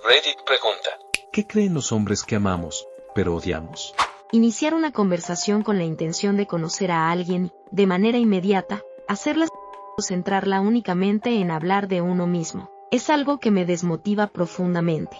Reddit pregunta: ¿qué creen los hombres que amamos, pero odiamos? Iniciar una conversación con la intención de conocer a alguien, de manera inmediata, hacerla o centrarla únicamente en hablar de uno mismo, es algo que me desmotiva profundamente.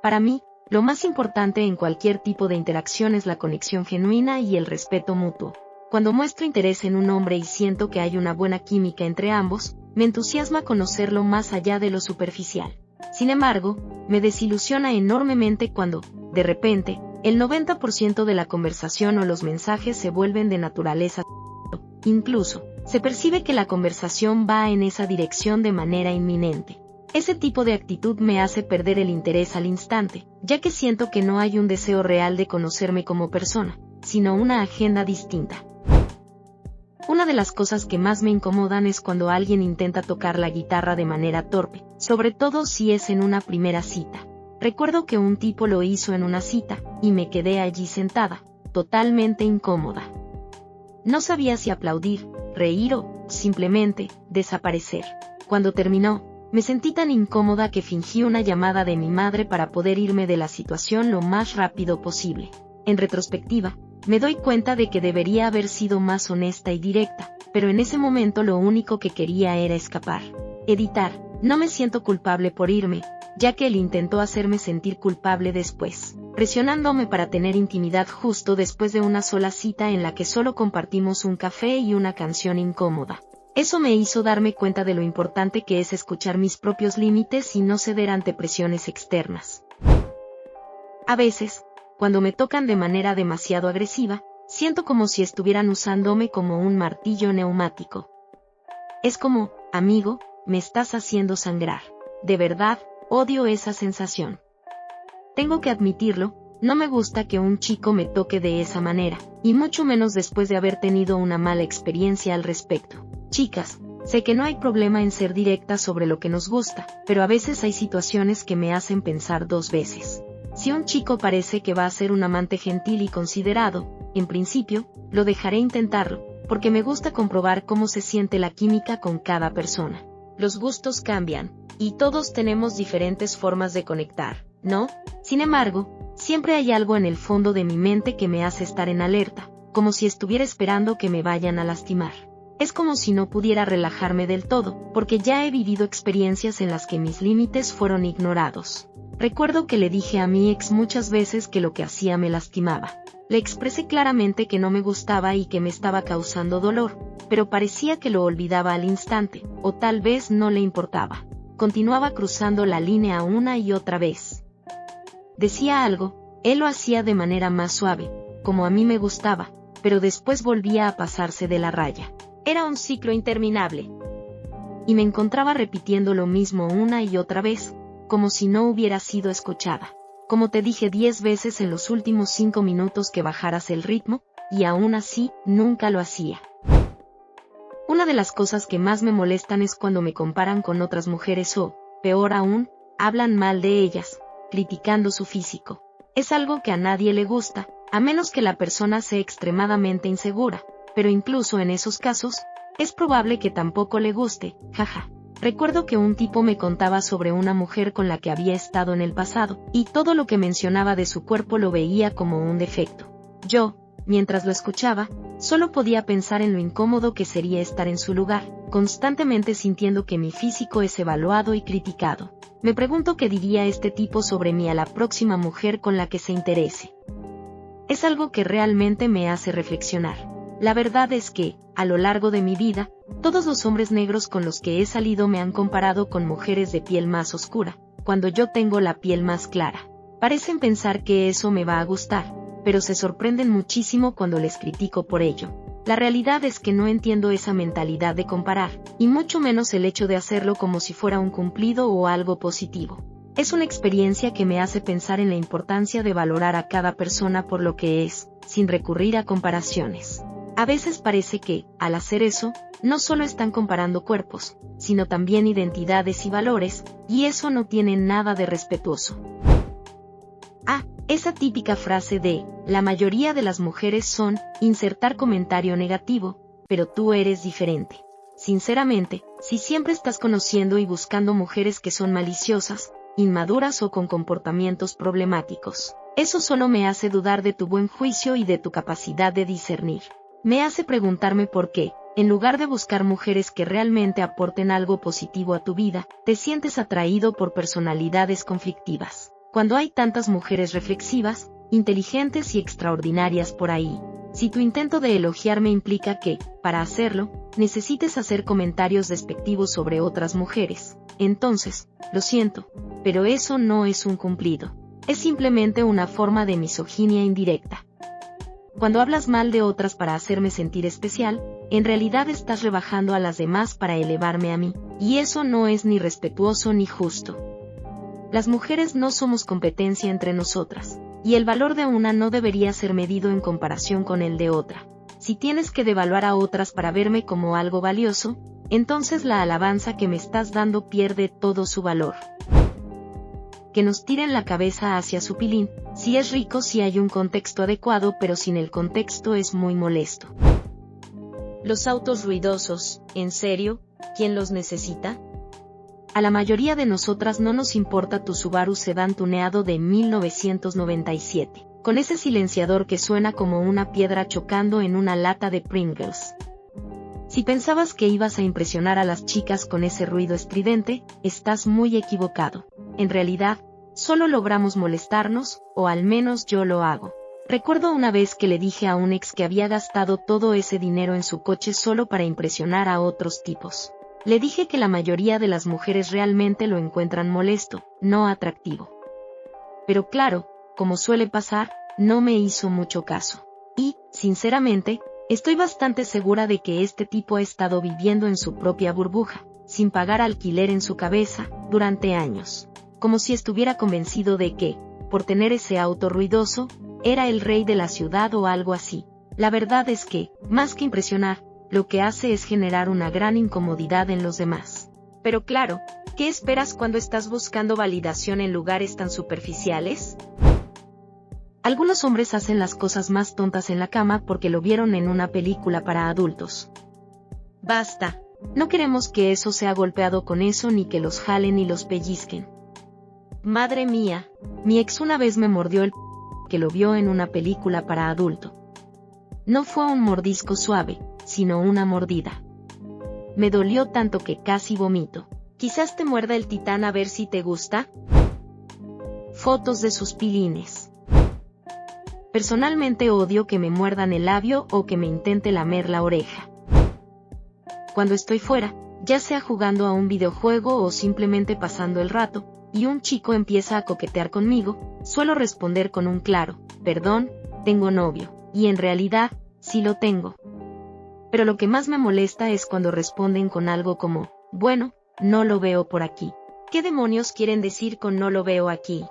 Para mí, lo más importante en cualquier tipo de interacción es la conexión genuina y el respeto mutuo. Cuando muestro interés en un hombre y siento que hay una buena química entre ambos, me entusiasma conocerlo más allá de lo superficial. Sin embargo, me desilusiona enormemente cuando, de repente, el 90% de la conversación o los mensajes se vuelven de naturaleza. Incluso, se percibe que la conversación va en esa dirección de manera inminente. Ese tipo de actitud me hace perder el interés al instante, ya que siento que no hay un deseo real de conocerme como persona, sino una agenda distinta. Una de las cosas que más me incomodan es cuando alguien intenta tocar la guitarra de manera torpe, sobre todo si es en una primera cita. Recuerdo que un tipo lo hizo en una cita, y me quedé allí sentada, totalmente incómoda. No sabía si aplaudir, reír o, simplemente, desaparecer. Cuando terminó, me sentí tan incómoda que fingí una llamada de mi madre para poder irme de la situación lo más rápido posible. En retrospectiva, me doy cuenta de que debería haber sido más honesta y directa, pero en ese momento lo único que quería era escapar. Editar, no me siento culpable por irme, ya que él intentó hacerme sentir culpable después, presionándome para tener intimidad justo después de una sola cita en la que solo compartimos un café y una canción incómoda. Eso me hizo darme cuenta de lo importante que es escuchar mis propios límites y no ceder ante presiones externas. A veces, cuando me tocan de manera demasiado agresiva, siento como si estuvieran usándome como un martillo neumático. Es como, amigo, me estás haciendo sangrar. De verdad, odio esa sensación. Tengo que admitirlo, no me gusta que un chico me toque de esa manera, y mucho menos después de haber tenido una mala experiencia al respecto. Chicas, sé que no hay problema en ser directas sobre lo que nos gusta, pero a veces hay situaciones que me hacen pensar dos veces. Si un chico parece que va a ser un amante gentil y considerado, en principio, lo dejaré intentarlo, porque me gusta comprobar cómo se siente la química con cada persona. Los gustos cambian, y todos tenemos diferentes formas de conectar, ¿no? Sin embargo, siempre hay algo en el fondo de mi mente que me hace estar en alerta, como si estuviera esperando que me vayan a lastimar. Es como si no pudiera relajarme del todo, porque ya he vivido experiencias en las que mis límites fueron ignorados. Recuerdo que le dije a mi ex muchas veces que lo que hacía me lastimaba. Le expresé claramente que no me gustaba y que me estaba causando dolor, pero parecía que lo olvidaba al instante, o tal vez no le importaba. Continuaba cruzando la línea una y otra vez. Decía algo, él lo hacía de manera más suave, como a mí me gustaba, pero después volvía a pasarse de la raya. Era un ciclo interminable. Y me encontraba repitiendo lo mismo una y otra vez, como si no hubiera sido escuchada. Como te dije 10 veces en los últimos 5 minutos que bajaras el ritmo, y aún así, nunca lo hacía. Una de las cosas que más me molestan es cuando me comparan con otras mujeres o, peor aún, hablan mal de ellas, criticando su físico. Es algo que a nadie le gusta, a menos que la persona sea extremadamente insegura, pero incluso en esos casos, es probable que tampoco le guste, jaja. Recuerdo que un tipo me contaba sobre una mujer con la que había estado en el pasado, y todo lo que mencionaba de su cuerpo lo veía como un defecto. Yo, mientras lo escuchaba, solo podía pensar en lo incómodo que sería estar en su lugar, constantemente sintiendo que mi físico es evaluado y criticado. Me pregunto qué diría este tipo sobre mí a la próxima mujer con la que se interese. Es algo que realmente me hace reflexionar. La verdad es que, a lo largo de mi vida, todos los hombres negros con los que he salido me han comparado con mujeres de piel más oscura, cuando yo tengo la piel más clara. Parecen pensar que eso me va a gustar, pero se sorprenden muchísimo cuando les critico por ello. La realidad es que no entiendo esa mentalidad de comparar, y mucho menos el hecho de hacerlo como si fuera un cumplido o algo positivo. Es una experiencia que me hace pensar en la importancia de valorar a cada persona por lo que es, sin recurrir a comparaciones. A veces parece que, al hacer eso, no solo están comparando cuerpos, sino también identidades y valores, y eso no tiene nada de respetuoso. Esa típica frase de, la mayoría de las mujeres son, insertar comentario negativo, pero tú eres diferente. Sinceramente, si siempre estás conociendo y buscando mujeres que son maliciosas, inmaduras o con comportamientos problemáticos. Eso solo me hace dudar de tu buen juicio y de tu capacidad de discernir. Me hace preguntarme por qué, en lugar de buscar mujeres que realmente aporten algo positivo a tu vida, te sientes atraído por personalidades conflictivas. Cuando hay tantas mujeres reflexivas, inteligentes y extraordinarias por ahí. Si tu intento de elogiarme implica que, para hacerlo, necesites hacer comentarios despectivos sobre otras mujeres, entonces, lo siento, pero eso no es un cumplido. Es simplemente una forma de misoginia indirecta. Cuando hablas mal de otras para hacerme sentir especial, en realidad estás rebajando a las demás para elevarme a mí, y eso no es ni respetuoso ni justo. Las mujeres no somos competencia entre nosotras, y el valor de una no debería ser medido en comparación con el de otra. Si tienes que devaluar a otras para verme como algo valioso, entonces la alabanza que me estás dando pierde todo su valor. Que nos tiren la cabeza hacia su pilín, si es rico si hay un contexto adecuado, pero sin el contexto es muy molesto. Los autos ruidosos, ¿en serio? ¿Quién los necesita? A la mayoría de nosotras no nos importa tu Subaru sedán tuneado de 1997, con ese silenciador que suena como una piedra chocando en una lata de Pringles. Si pensabas que ibas a impresionar a las chicas con ese ruido estridente, estás muy equivocado. En realidad, solo logramos molestarnos, o al menos yo lo hago. Recuerdo una vez que le dije a un ex que había gastado todo ese dinero en su coche solo para impresionar a otros tipos. Le dije que la mayoría de las mujeres realmente lo encuentran molesto, no atractivo. Pero claro, como suele pasar, no me hizo mucho caso. Y, sinceramente, estoy bastante segura de que este tipo ha estado viviendo en su propia burbuja, sin pagar alquiler en su cabeza, durante años. Como si estuviera convencido de que, por tener ese auto ruidoso, era el rey de la ciudad o algo así. La verdad es que, más que impresionar, lo que hace es generar una gran incomodidad en los demás. Pero claro, ¿qué esperas cuando estás buscando validación en lugares tan superficiales? Algunos hombres hacen las cosas más tontas en la cama porque lo vieron en una película para adultos. Basta. No queremos que eso sea golpeado con eso ni que los jalen ni los pellizquen. Madre mía, mi ex una vez me mordió el que lo vio en una película para adulto. No fue un mordisco suave, sino una mordida. Me dolió tanto que casi vomito. Quizás te muerda el titán a ver si te gusta. Fotos de sus pilines. Personalmente odio que me muerdan el labio o que me intente lamer la oreja. Cuando estoy fuera, ya sea jugando a un videojuego o simplemente pasando el rato, y un chico empieza a coquetear conmigo, suelo responder con un claro, perdón, tengo novio, y en realidad, sí lo tengo. Pero lo que más me molesta es cuando responden con algo como, bueno, no lo veo por aquí. ¿Qué demonios quieren decir con no lo veo aquí?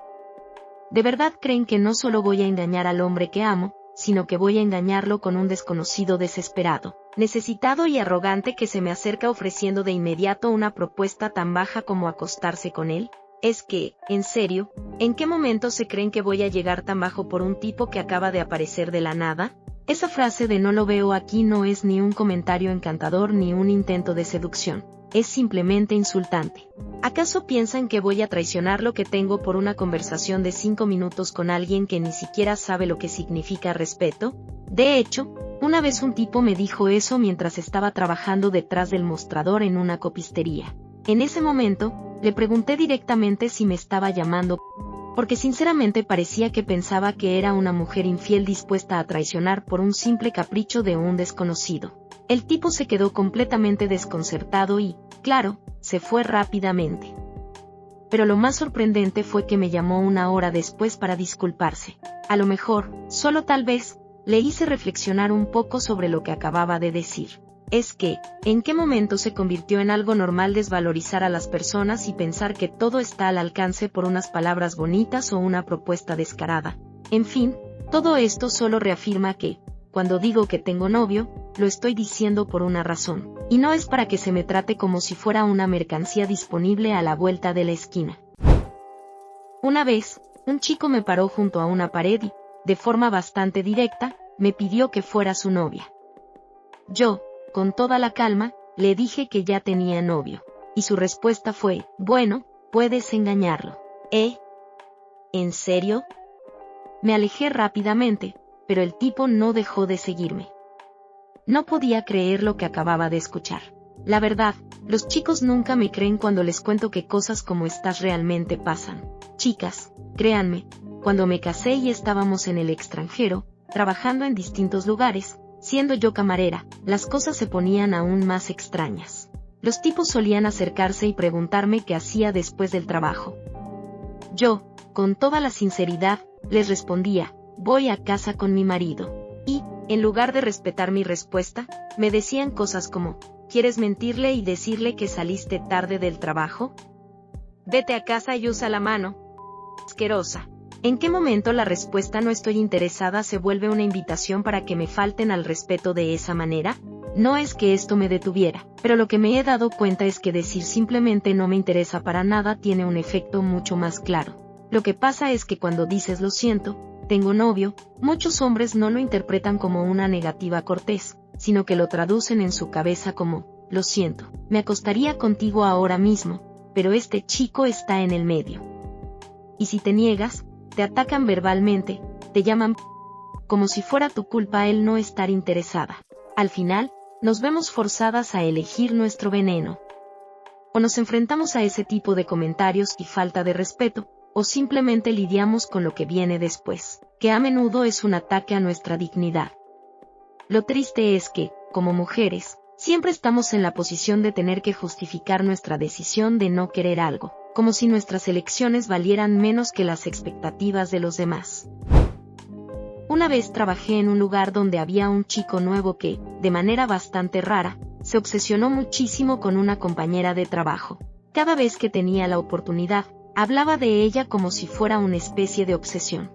¿De verdad creen que no solo voy a engañar al hombre que amo, sino que voy a engañarlo con un desconocido desesperado, necesitado y arrogante que se me acerca ofreciendo de inmediato una propuesta tan baja como acostarse con él? Es que, en serio, ¿en qué momento se creen que voy a llegar tan bajo por un tipo que acaba de aparecer de la nada? Esa frase de no lo veo aquí no es ni un comentario encantador ni un intento de seducción, es simplemente insultante. ¿Acaso piensan que voy a traicionar lo que tengo por una conversación de 5 minutos con alguien que ni siquiera sabe lo que significa respeto? De hecho, una vez un tipo me dijo eso mientras estaba trabajando detrás del mostrador en una copistería. En ese momento, le pregunté directamente si me estaba llamando, porque sinceramente parecía que pensaba que era una mujer infiel dispuesta a traicionar por un simple capricho de un desconocido. El tipo se quedó completamente desconcertado y, claro, se fue rápidamente. Pero lo más sorprendente fue que me llamó 1 hora después para disculparse. A lo mejor, solo tal vez, le hice reflexionar un poco sobre lo que acababa de decir. Es que, ¿en qué momento se convirtió en algo normal desvalorizar a las personas y pensar que todo está al alcance por unas palabras bonitas o una propuesta descarada? En fin, todo esto solo reafirma que, cuando digo que tengo novio, lo estoy diciendo por una razón, y no es para que se me trate como si fuera una mercancía disponible a la vuelta de la esquina. Una vez, un chico me paró junto a una pared y, de forma bastante directa, me pidió que fuera su novia. Yo, con toda la calma, le dije que ya tenía novio, y su respuesta fue, bueno, puedes engañarlo. ¿En serio? Me alejé rápidamente, pero el tipo no dejó de seguirme. No podía creer lo que acababa de escuchar. La verdad, los chicos nunca me creen cuando les cuento que cosas como estas realmente pasan. Chicas, créanme, cuando me casé y estábamos en el extranjero, trabajando en distintos lugares, siendo yo camarera, las cosas se ponían aún más extrañas. Los tipos solían acercarse y preguntarme qué hacía después del trabajo. Yo, con toda la sinceridad, les respondía, voy a casa con mi marido. Y, en lugar de respetar mi respuesta, me decían cosas como, ¿quieres mentirle y decirle que saliste tarde del trabajo? Vete a casa y usa la mano. Asquerosa. ¿En qué momento la respuesta no estoy interesada se vuelve una invitación para que me falten al respeto de esa manera? No es que esto me detuviera, pero lo que me he dado cuenta es que decir simplemente no me interesa para nada tiene un efecto mucho más claro. Lo que pasa es que cuando dices lo siento, tengo novio, muchos hombres no lo interpretan como una negativa cortés, sino que lo traducen en su cabeza como, lo siento, me acostaría contigo ahora mismo, pero este chico está en el medio. Y si te niegas, te atacan verbalmente, te llaman como si fuera tu culpa el no estar interesada. Al final, nos vemos forzadas a elegir nuestro veneno. O nos enfrentamos a ese tipo de comentarios y falta de respeto, o simplemente lidiamos con lo que viene después, que a menudo es un ataque a nuestra dignidad. Lo triste es que, como mujeres, siempre estamos en la posición de tener que justificar nuestra decisión de no querer algo, como si nuestras elecciones valieran menos que las expectativas de los demás. Una vez trabajé en un lugar donde había un chico nuevo que, de manera bastante rara, se obsesionó muchísimo con una compañera de trabajo. Cada vez que tenía la oportunidad, hablaba de ella como si fuera una especie de obsesión.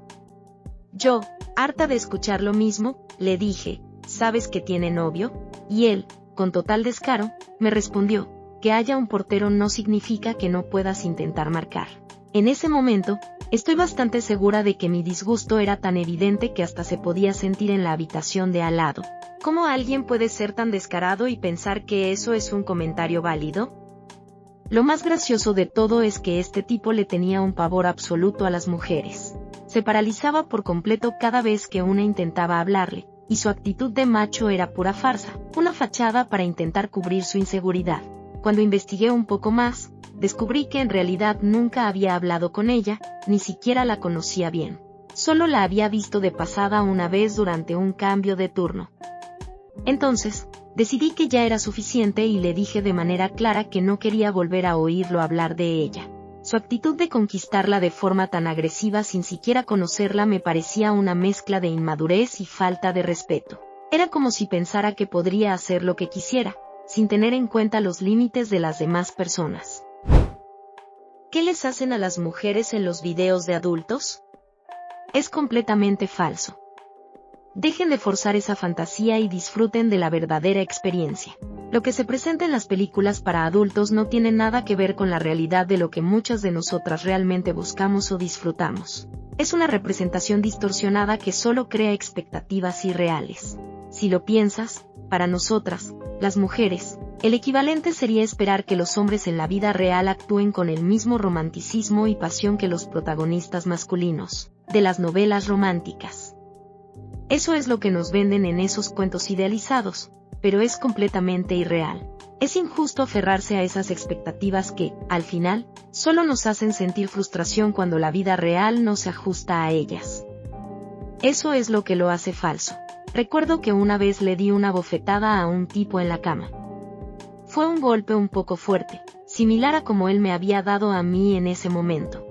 Yo, harta de escuchar lo mismo, le dije, ¿sabes que tiene novio? Y él, con total descaro, me respondió, que haya un portero no significa que no puedas intentar marcar. En ese momento, estoy bastante segura de que mi disgusto era tan evidente que hasta se podía sentir en la habitación de al lado. ¿Cómo alguien puede ser tan descarado y pensar que eso es un comentario válido? Lo más gracioso de todo es que este tipo le tenía un pavor absoluto a las mujeres. Se paralizaba por completo cada vez que una intentaba hablarle, y su actitud de macho era pura farsa, una fachada para intentar cubrir su inseguridad. Cuando investigué un poco más, descubrí que en realidad nunca había hablado con ella, ni siquiera la conocía bien. Solo la había visto de pasada una vez durante un cambio de turno. Entonces, decidí que ya era suficiente y le dije de manera clara que no quería volver a oírlo hablar de ella. Su actitud de conquistarla de forma tan agresiva sin siquiera conocerla me parecía una mezcla de inmadurez y falta de respeto. Era como si pensara que podría hacer lo que quisiera, sin tener en cuenta los límites de las demás personas. ¿Qué les hacen a las mujeres en los videos de adultos? Es completamente falso. Dejen de forzar esa fantasía y disfruten de la verdadera experiencia. Lo que se presenta en las películas para adultos no tiene nada que ver con la realidad de lo que muchas de nosotras realmente buscamos o disfrutamos. Es una representación distorsionada que solo crea expectativas irreales. Si lo piensas, para nosotras, las mujeres, el equivalente sería esperar que los hombres en la vida real actúen con el mismo romanticismo y pasión que los protagonistas masculinos de las novelas románticas. Eso es lo que nos venden en esos cuentos idealizados, pero es completamente irreal. Es injusto aferrarse a esas expectativas que, al final, solo nos hacen sentir frustración cuando la vida real no se ajusta a ellas. Eso es lo que lo hace falso. Recuerdo que una vez le di una bofetada a un tipo en la cama. Fue un golpe un poco fuerte, similar a como él me había dado a mí en ese momento.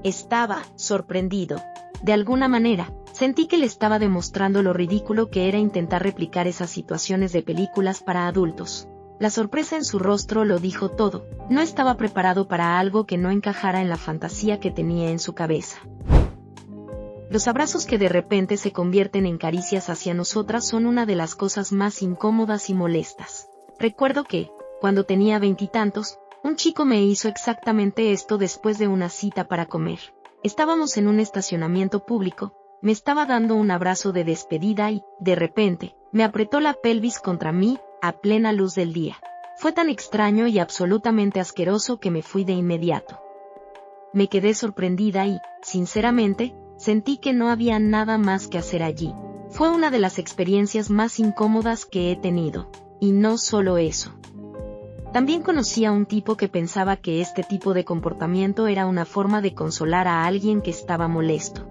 Estaba sorprendido. De alguna manera, sentí que le estaba demostrando lo ridículo que era intentar replicar esas situaciones de películas para adultos. La sorpresa en su rostro lo dijo todo. No estaba preparado para algo que no encajara en la fantasía que tenía en su cabeza. Los abrazos que de repente se convierten en caricias hacia nosotras son una de las cosas más incómodas y molestas. Recuerdo que, cuando tenía 20 y tantos, un chico me hizo exactamente esto después de una cita para comer. Estábamos en un estacionamiento público, me estaba dando un abrazo de despedida y, de repente, me apretó la pelvis contra mí, a plena luz del día. Fue tan extraño y absolutamente asqueroso que me fui de inmediato. me quedé sorprendida y, sinceramente, sentí que no había nada más que hacer allí. Fue una de las experiencias más incómodas que he tenido. Y no solo eso. También conocí a un tipo que pensaba que este tipo de comportamiento era una forma de consolar a alguien que estaba molesto.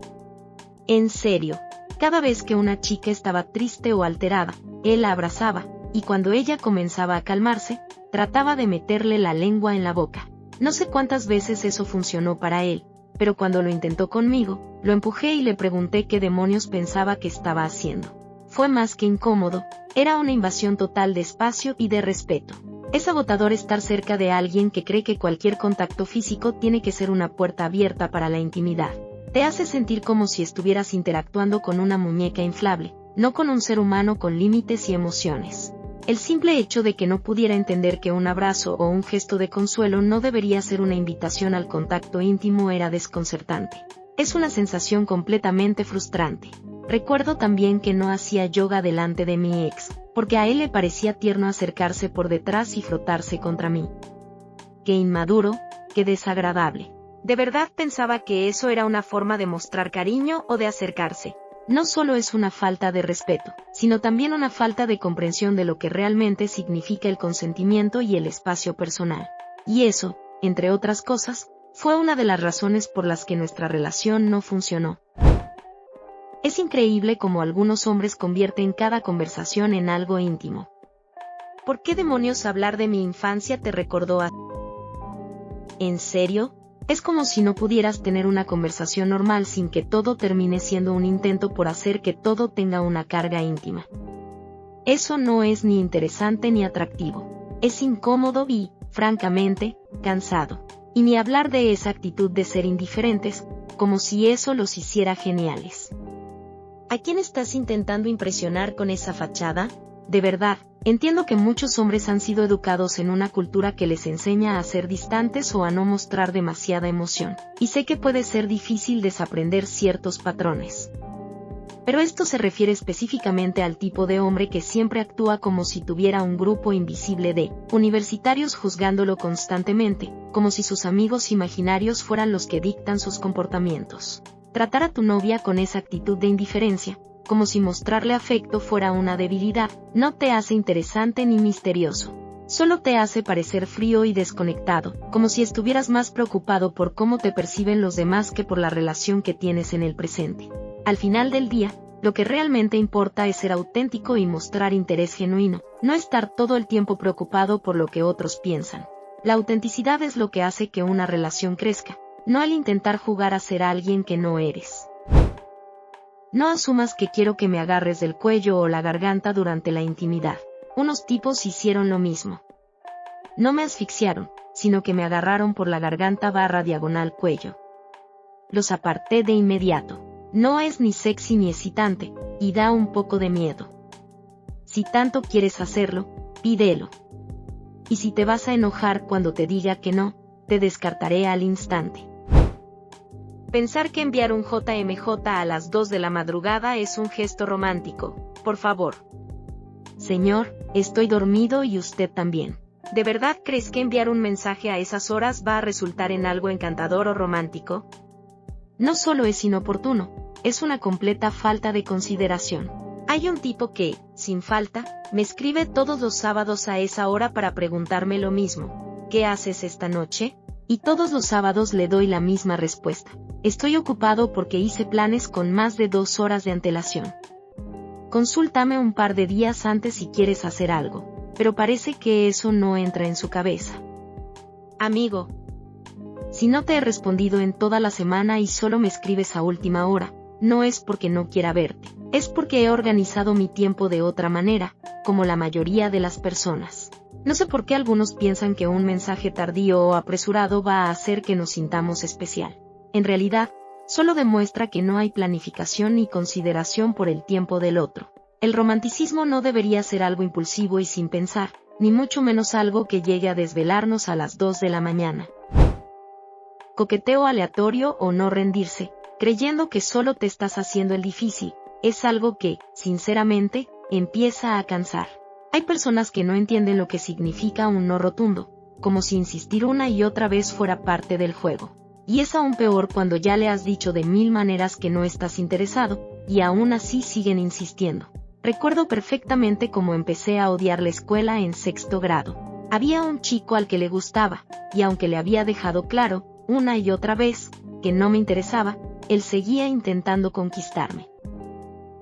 En serio, cada vez que una chica estaba triste o alterada, él la abrazaba, y cuando ella comenzaba a calmarse, trataba de meterle la lengua en la boca. No sé cuántas veces eso funcionó para él, pero cuando lo intentó conmigo, lo empujé y le pregunté qué demonios pensaba que estaba haciendo. Fue más que incómodo, era una invasión total de espacio y de respeto. Es agotador estar cerca de alguien que cree que cualquier contacto físico tiene que ser una puerta abierta para la intimidad. Te hace sentir como si estuvieras interactuando con una muñeca inflable, no con un ser humano con límites y emociones. El simple hecho de que no pudiera entender que un abrazo o un gesto de consuelo no debería ser una invitación al contacto íntimo era desconcertante. Es una sensación completamente frustrante. Recuerdo también que no hacía yoga delante de mi ex, porque a él le parecía tierno acercarse por detrás y frotarse contra mí. Qué inmaduro, qué desagradable. De verdad pensaba que eso era una forma de mostrar cariño o de acercarse. No solo es una falta de respeto, sino también una falta de comprensión de lo que realmente significa el consentimiento y el espacio personal. Y eso, entre otras cosas, fue una de las razones por las que nuestra relación no funcionó. Es increíble cómo algunos hombres convierten cada conversación en algo íntimo. ¿Por qué demonios hablar de mi infancia te recordó a... ¿En serio? Es como si no pudieras tener una conversación normal sin que todo termine siendo un intento por hacer que todo tenga una carga íntima. Eso no es ni interesante ni atractivo. Es incómodo y, francamente, cansado. Y ni hablar de esa actitud de ser indiferentes, como si eso los hiciera geniales. ¿A quién estás intentando impresionar con esa fachada? De verdad, entiendo que muchos hombres han sido educados en una cultura que les enseña a ser distantes o a no mostrar demasiada emoción, y sé que puede ser difícil desaprender ciertos patrones. Pero esto se refiere específicamente al tipo de hombre que siempre actúa como si tuviera un grupo invisible de universitarios juzgándolo constantemente, como si sus amigos imaginarios fueran los que dictan sus comportamientos. Tratar a tu novia con esa actitud de indiferencia, como si mostrarle afecto fuera una debilidad, no te hace interesante ni misterioso. Solo te hace parecer frío y desconectado, como si estuvieras más preocupado por cómo te perciben los demás que por la relación que tienes en el presente. Al final del día, lo que realmente importa es ser auténtico y mostrar interés genuino, no estar todo el tiempo preocupado por lo que otros piensan. La autenticidad es lo que hace que una relación crezca, no el intentar jugar a ser alguien que no eres. No asumas que quiero que me agarres del cuello o la garganta durante la intimidad. Unos tipos hicieron lo mismo. No me asfixiaron, sino que me agarraron por la garganta / cuello. Los aparté de inmediato. No es ni sexy ni excitante, y da un poco de miedo. Si tanto quieres hacerlo, pídelo. Y si te vas a enojar cuando te diga que no, te descartaré al instante. Pensar que enviar un JMJ a las 2 de la madrugada es un gesto romántico, por favor. Señor, estoy dormido y usted también. ¿De verdad crees que enviar un mensaje a esas horas va a resultar en algo encantador o romántico? No solo es inoportuno, es una completa falta de consideración. Hay un tipo que, sin falta, me escribe todos los sábados a esa hora para preguntarme lo mismo. ¿Qué haces esta noche? Y todos los sábados le doy la misma respuesta. Estoy ocupado porque hice planes con más de 2 horas de antelación. Consúltame un par de días antes si quieres hacer algo, pero parece que eso no entra en su cabeza. Amigo, si no te he respondido en toda la semana y solo me escribes a última hora, no es porque no quiera verte, es porque he organizado mi tiempo de otra manera, como la mayoría de las personas. No sé por qué algunos piensan que un mensaje tardío o apresurado va a hacer que nos sintamos especial. En realidad, solo demuestra que no hay planificación ni consideración por el tiempo del otro. El romanticismo no debería ser algo impulsivo y sin pensar, ni mucho menos algo que llegue a desvelarnos a las 2 de la mañana. Coqueteo aleatorio o no rendirse, creyendo que solo te estás haciendo el difícil, es algo que, sinceramente, empieza a cansar. Hay personas que no entienden lo que significa un no rotundo, como si insistir una y otra vez fuera parte del juego. Y es aún peor cuando ya le has dicho de 1000 maneras que no estás interesado, y aún así siguen insistiendo. Recuerdo perfectamente cómo empecé a odiar la escuela en 6º grado. Había un chico al que le gustaba, y aunque le había dejado claro, una y otra vez, que no me interesaba, él seguía intentando conquistarme.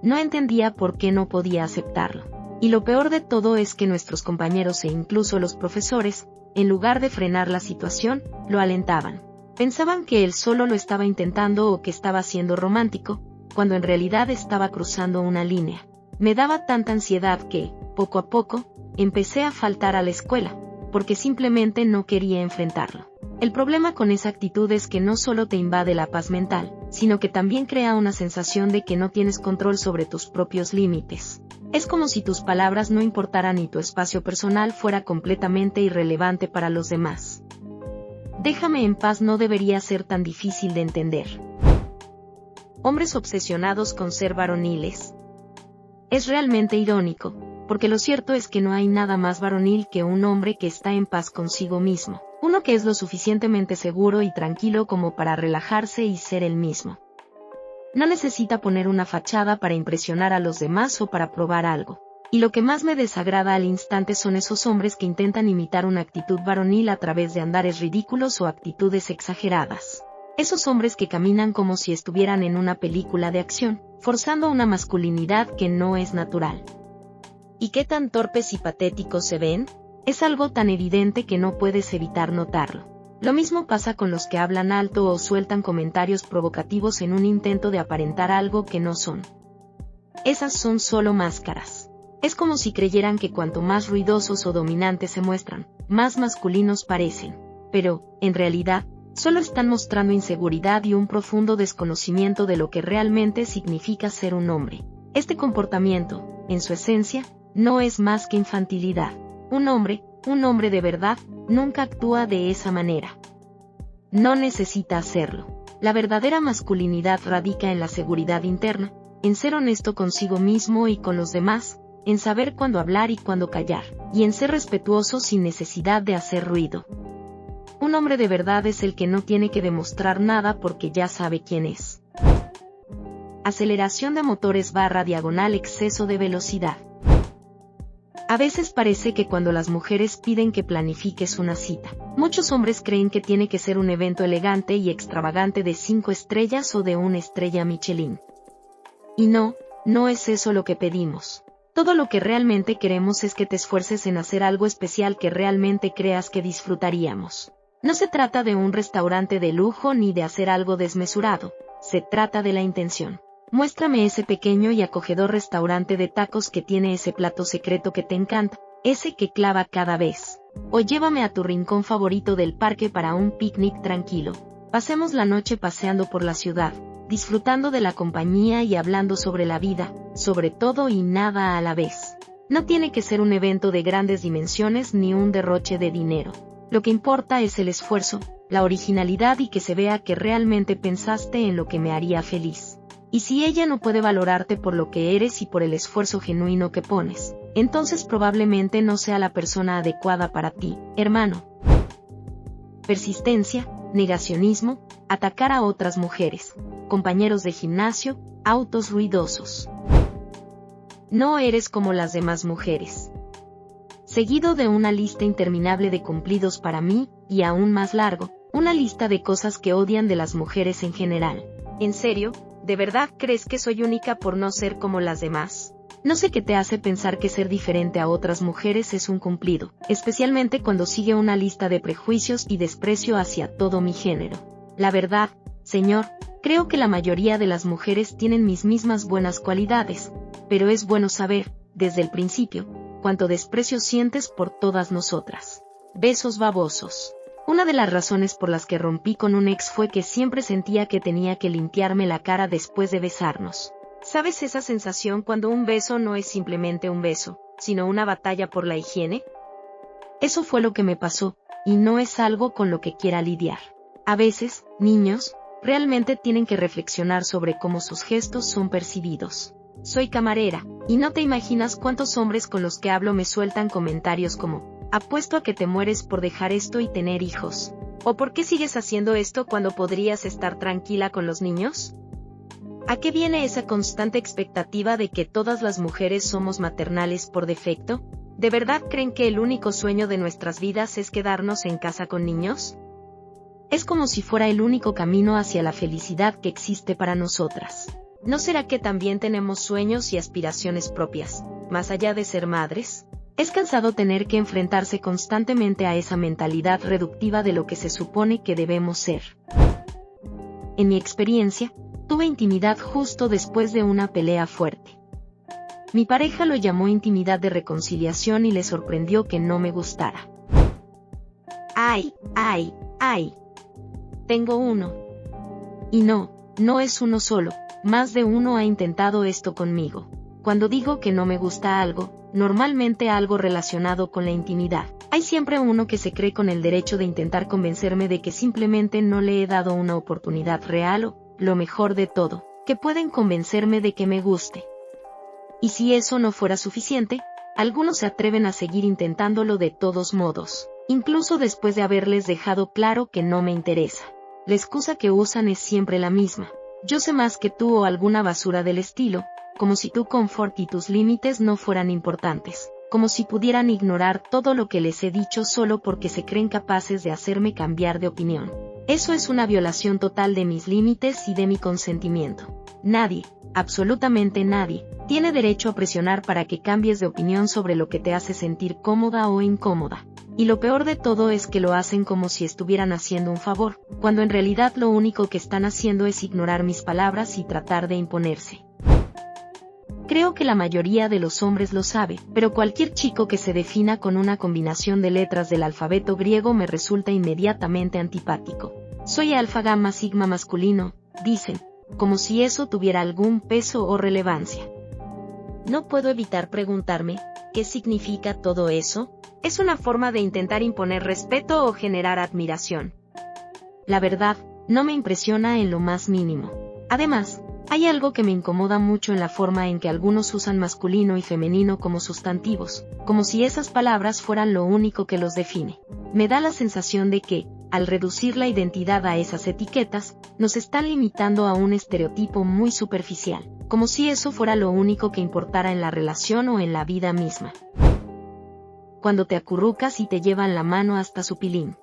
No entendía por qué no podía aceptarlo. Y lo peor de todo es que nuestros compañeros e incluso los profesores, en lugar de frenar la situación, lo alentaban. Pensaban que él solo lo estaba intentando o que estaba siendo romántico, cuando en realidad estaba cruzando una línea. Me daba tanta ansiedad que, poco a poco, empecé a faltar a la escuela, porque simplemente no quería enfrentarlo. El problema con esa actitud es que no solo te invade la paz mental, sino que también crea una sensación de que no tienes control sobre tus propios límites. Es como si tus palabras no importaran y tu espacio personal fuera completamente irrelevante para los demás. Déjame en paz no debería ser tan difícil de entender. Hombres obsesionados con ser varoniles. Es realmente irónico, porque lo cierto es que no hay nada más varonil que un hombre que está en paz consigo mismo, uno que es lo suficientemente seguro y tranquilo como para relajarse y ser él mismo. No necesita poner una fachada para impresionar a los demás o para probar algo. Y lo que más me desagrada al instante son esos hombres que intentan imitar una actitud varonil a través de andares ridículos o actitudes exageradas. Esos hombres que caminan como si estuvieran en una película de acción, forzando una masculinidad que no es natural. ¿Y qué tan torpes y patéticos se ven? Es algo tan evidente que no puedes evitar notarlo. Lo mismo pasa con los que hablan alto o sueltan comentarios provocativos en un intento de aparentar algo que no son. Esas son solo máscaras. Es como si creyeran que cuanto más ruidosos o dominantes se muestran, más masculinos parecen. Pero, en realidad, solo están mostrando inseguridad y un profundo desconocimiento de lo que realmente significa ser un hombre. Este comportamiento, en su esencia, no es más que infantilidad. Un hombre de verdad, nunca actúa de esa manera. No necesita hacerlo. La verdadera masculinidad radica en la seguridad interna, en ser honesto consigo mismo y con los demás, en saber cuándo hablar y cuándo callar, y en ser respetuoso sin necesidad de hacer ruido. Un hombre de verdad es el que no tiene que demostrar nada porque ya sabe quién es. Aceleración de motores / exceso de velocidad. A veces parece que cuando las mujeres piden que planifiques una cita, muchos hombres creen que tiene que ser un evento elegante y extravagante de 5 estrellas o de 1 estrella Michelin. Y no es eso lo que pedimos. Todo lo que realmente queremos es que te esfuerces en hacer algo especial que realmente creas que disfrutaríamos. No se trata de un restaurante de lujo ni de hacer algo desmesurado, se trata de la intención. Muéstrame ese pequeño y acogedor restaurante de tacos que tiene ese plato secreto que te encanta, ese que clava cada vez. O llévame a tu rincón favorito del parque para un picnic tranquilo. Pasemos la noche paseando por la ciudad, disfrutando de la compañía y hablando sobre la vida, sobre todo y nada a la vez. No tiene que ser un evento de grandes dimensiones ni un derroche de dinero. Lo que importa es el esfuerzo, la originalidad y que se vea que realmente pensaste en lo que me haría feliz. Y si ella no puede valorarte por lo que eres y por el esfuerzo genuino que pones, entonces probablemente no sea la persona adecuada para ti, hermano. Persistencia, negacionismo, atacar a otras mujeres, compañeros de gimnasio, autos ruidosos. No eres como las demás mujeres. Seguido de una lista interminable de cumplidos para mí, y aún más largo, una lista de cosas que odian de las mujeres en general. ¿En serio? ¿De verdad crees que soy única por no ser como las demás? No sé qué te hace pensar que ser diferente a otras mujeres es un cumplido, especialmente cuando sigue una lista de prejuicios y desprecio hacia todo mi género. La verdad, señor, creo que la mayoría de las mujeres tienen mis mismas buenas cualidades, pero es bueno saber, desde el principio, cuánto desprecio sientes por todas nosotras. Besos babosos. Una de las razones por las que rompí con un ex fue que siempre sentía que tenía que limpiarme la cara después de besarnos. ¿Sabes esa sensación cuando un beso no es simplemente un beso, sino una batalla por la higiene? Eso fue lo que me pasó, y no es algo con lo que quiera lidiar. A veces, niños, realmente tienen que reflexionar sobre cómo sus gestos son percibidos. Soy camarera, y no te imaginas cuántos hombres con los que hablo me sueltan comentarios como: apuesto a que te mueres por dejar esto y tener hijos. ¿O por qué sigues haciendo esto cuando podrías estar tranquila con los niños? ¿A qué viene esa constante expectativa de que todas las mujeres somos maternales por defecto? ¿De verdad creen que el único sueño de nuestras vidas es quedarnos en casa con niños? Es como si fuera el único camino hacia la felicidad que existe para nosotras. ¿No será que también tenemos sueños y aspiraciones propias, más allá de ser madres? Es cansado tener que enfrentarse constantemente a esa mentalidad reductiva de lo que se supone que debemos ser. En mi experiencia, tuve intimidad justo después de una pelea fuerte. Mi pareja lo llamó intimidad de reconciliación y le sorprendió que no me gustara. ¡Ay! Tengo uno. Y no es uno solo, más de uno ha intentado esto conmigo. Cuando digo que no me gusta algo, normalmente algo relacionado con la intimidad, hay siempre uno que se cree con el derecho de intentar convencerme de que simplemente no le he dado una oportunidad real o, lo mejor de todo, que pueden convencerme de que me guste. Y si eso no fuera suficiente, algunos se atreven a seguir intentándolo de todos modos, incluso después de haberles dejado claro que no me interesa. La excusa que usan es siempre la misma. Yo sé más que tú o alguna basura del estilo, como si tu confort y tus límites no fueran importantes, como si pudieran ignorar todo lo que les he dicho solo porque se creen capaces de hacerme cambiar de opinión. Eso es una violación total de mis límites y de mi consentimiento. Nadie, absolutamente nadie, tiene derecho a presionar para que cambies de opinión sobre lo que te hace sentir cómoda o incómoda. Y lo peor de todo es que lo hacen como si estuvieran haciendo un favor, cuando en realidad lo único que están haciendo es ignorar mis palabras y tratar de imponerse. Creo que la mayoría de los hombres lo sabe, pero cualquier chico que se defina con una combinación de letras del alfabeto griego me resulta inmediatamente antipático. Soy alfa gamma sigma masculino, dicen, como si eso tuviera algún peso o relevancia. No puedo evitar preguntarme, ¿qué significa todo eso? ¿Es una forma de intentar imponer respeto o generar admiración? La verdad, no me impresiona en lo más mínimo. Además, hay algo que me incomoda mucho en la forma en que algunos usan masculino y femenino como sustantivos, como si esas palabras fueran lo único que los define. Me da la sensación de que, al reducir la identidad a esas etiquetas, nos están limitando a un estereotipo muy superficial, como si eso fuera lo único que importara en la relación o en la vida misma. Cuando te acurrucas y te llevan la mano hasta su pilín.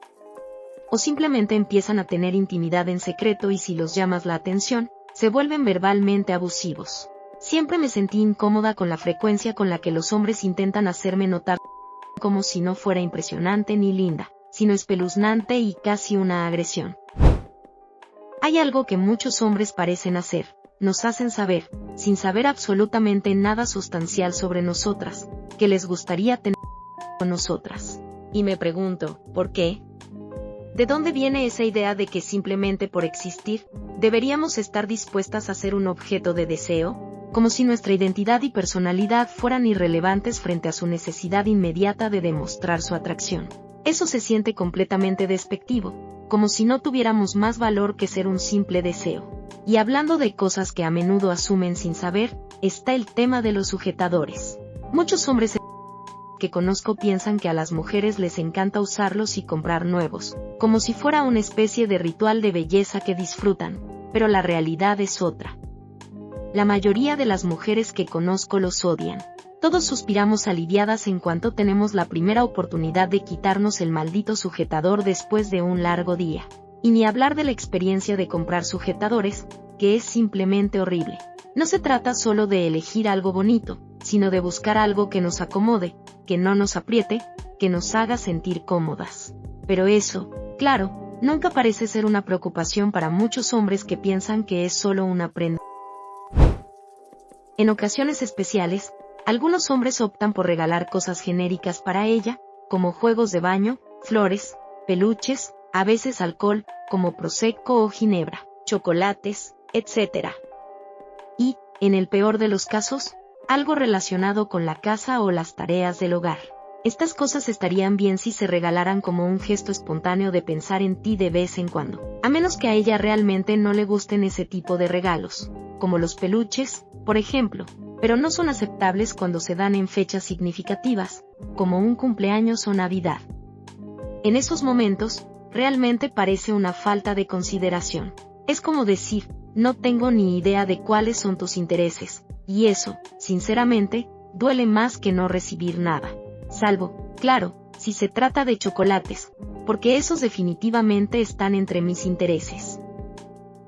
O simplemente empiezan a tener intimidad en secreto y si los llamas la atención, se vuelven verbalmente abusivos. Siempre me sentí incómoda con la frecuencia con la que los hombres intentan hacerme notar como si no fuera impresionante ni linda, sino espeluznante y casi una agresión. Hay algo que muchos hombres parecen hacer, nos hacen saber, sin saber absolutamente nada sustancial sobre nosotras, que les gustaría tener con nosotras. Y me pregunto, ¿por qué? ¿De dónde viene esa idea de que simplemente por existir, deberíamos estar dispuestas a ser un objeto de deseo? Como si nuestra identidad y personalidad fueran irrelevantes frente a su necesidad inmediata de demostrar su atracción. Eso se siente completamente despectivo, como si no tuviéramos más valor que ser un simple deseo. Y hablando de cosas que a menudo asumen sin saber, está el tema de los sujetadores. Muchos hombres que conozco piensan que a las mujeres les encanta usarlos y comprar nuevos, como si fuera una especie de ritual de belleza que disfrutan, pero la realidad es otra. La mayoría de las mujeres que conozco los odian. Todos suspiramos aliviadas en cuanto tenemos la primera oportunidad de quitarnos el maldito sujetador después de un largo día. Y ni hablar de la experiencia de comprar sujetadores, que es simplemente horrible. No se trata solo de elegir algo bonito, sino de buscar algo que nos acomode, que no nos apriete, que nos haga sentir cómodas. Pero eso, claro, nunca parece ser una preocupación para muchos hombres que piensan que es solo una prenda. En ocasiones especiales, algunos hombres optan por regalar cosas genéricas para ella, como juegos de baño, flores, peluches, a veces alcohol, como prosecco o ginebra, chocolates, etc. Y, en el peor de los casos, algo relacionado con la casa o las tareas del hogar. Estas cosas estarían bien si se regalaran como un gesto espontáneo de pensar en ti de vez en cuando, a menos que a ella realmente no le gusten ese tipo de regalos, como los peluches, por ejemplo, pero no son aceptables cuando se dan en fechas significativas, como un cumpleaños o Navidad. En esos momentos, realmente parece una falta de consideración. Es como decir, no tengo ni idea de cuáles son tus intereses, y eso, sinceramente, duele más que no recibir nada. Salvo, claro, si se trata de chocolates, porque esos definitivamente están entre mis intereses.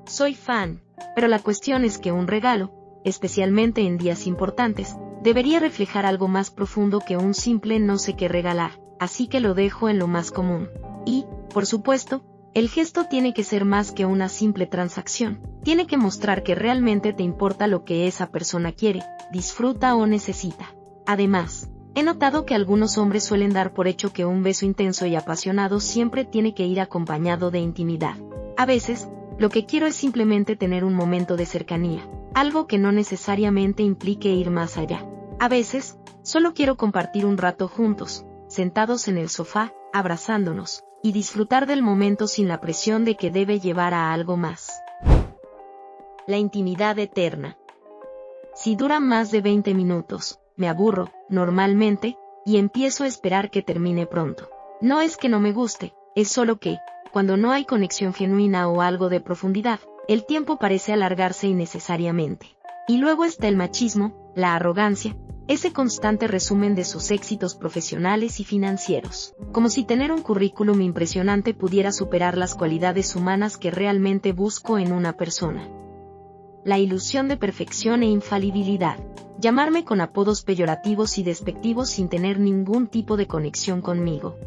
Soy fan, pero la cuestión es que un regalo, especialmente en días importantes, debería reflejar algo más profundo que un simple no sé qué regalar, así que lo dejo en lo más común. Y, por supuesto, el gesto tiene que ser más que una simple transacción. Tiene que mostrar que realmente te importa lo que esa persona quiere, disfruta o necesita. Además, he notado que algunos hombres suelen dar por hecho que un beso intenso y apasionado siempre tiene que ir acompañado de intimidad. A veces, lo que quiero es simplemente tener un momento de cercanía, algo que no necesariamente implique ir más allá. A veces, solo quiero compartir un rato juntos, sentados en el sofá, abrazándonos, y disfrutar del momento sin la presión de que debe llevar a algo más. La intimidad eterna. Si dura más de 20 minutos, me aburro, normalmente, y empiezo a esperar que termine pronto. No es que no me guste, es solo que, cuando no hay conexión genuina o algo de profundidad, el tiempo parece alargarse innecesariamente. Y luego está el machismo, la arrogancia, ese constante resumen de sus éxitos profesionales y financieros, como si tener un currículum impresionante pudiera superar las cualidades humanas que realmente busco en una persona. La ilusión de perfección e infalibilidad. Llamarme con apodos peyorativos y despectivos sin tener ningún tipo de conexión conmigo.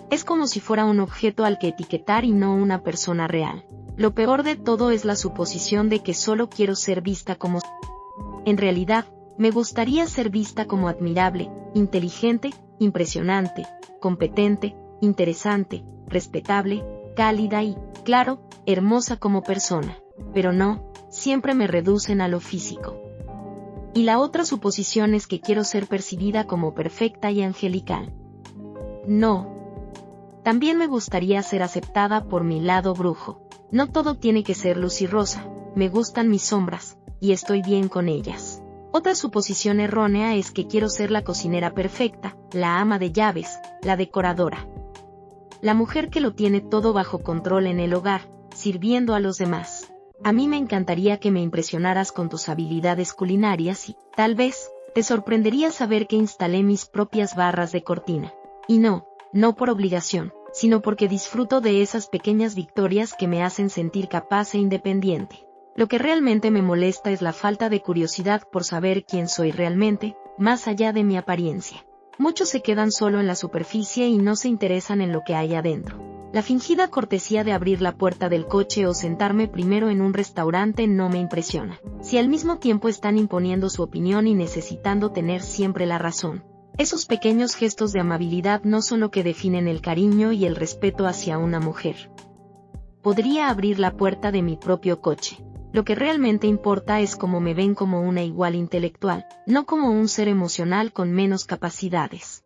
Es como si fuera un objeto al que etiquetar y no una persona real. Lo peor de todo es la suposición de que solo quiero ser vista como... En realidad, me gustaría ser vista como admirable, inteligente, impresionante, competente, interesante, respetable, cálida y, claro, hermosa como persona. Pero no, siempre me reducen a lo físico. Y la otra suposición es que quiero ser percibida como perfecta y angelical. No. También me gustaría ser aceptada por mi lado brujo. No todo tiene que ser luz y rosa, me gustan mis sombras, y estoy bien con ellas. Otra suposición errónea es que quiero ser la cocinera perfecta, la ama de llaves, la decoradora. La mujer que lo tiene todo bajo control en el hogar, sirviendo a los demás. A mí me encantaría que me impresionaras con tus habilidades culinarias y, tal vez, te sorprendería saber que instalé mis propias barras de cortina. Y no por obligación, sino porque disfruto de esas pequeñas victorias que me hacen sentir capaz e independiente. Lo que realmente me molesta es la falta de curiosidad por saber quién soy realmente, más allá de mi apariencia. Muchos se quedan solo en la superficie y no se interesan en lo que hay adentro. La fingida cortesía de abrir la puerta del coche o sentarme primero en un restaurante no me impresiona, si al mismo tiempo están imponiendo su opinión y necesitando tener siempre la razón. Esos pequeños gestos de amabilidad no son lo que definen el cariño y el respeto hacia una mujer. Podría abrir la puerta de mi propio coche. Lo que realmente importa es cómo me ven como una igual intelectual, no como un ser emocional con menos capacidades.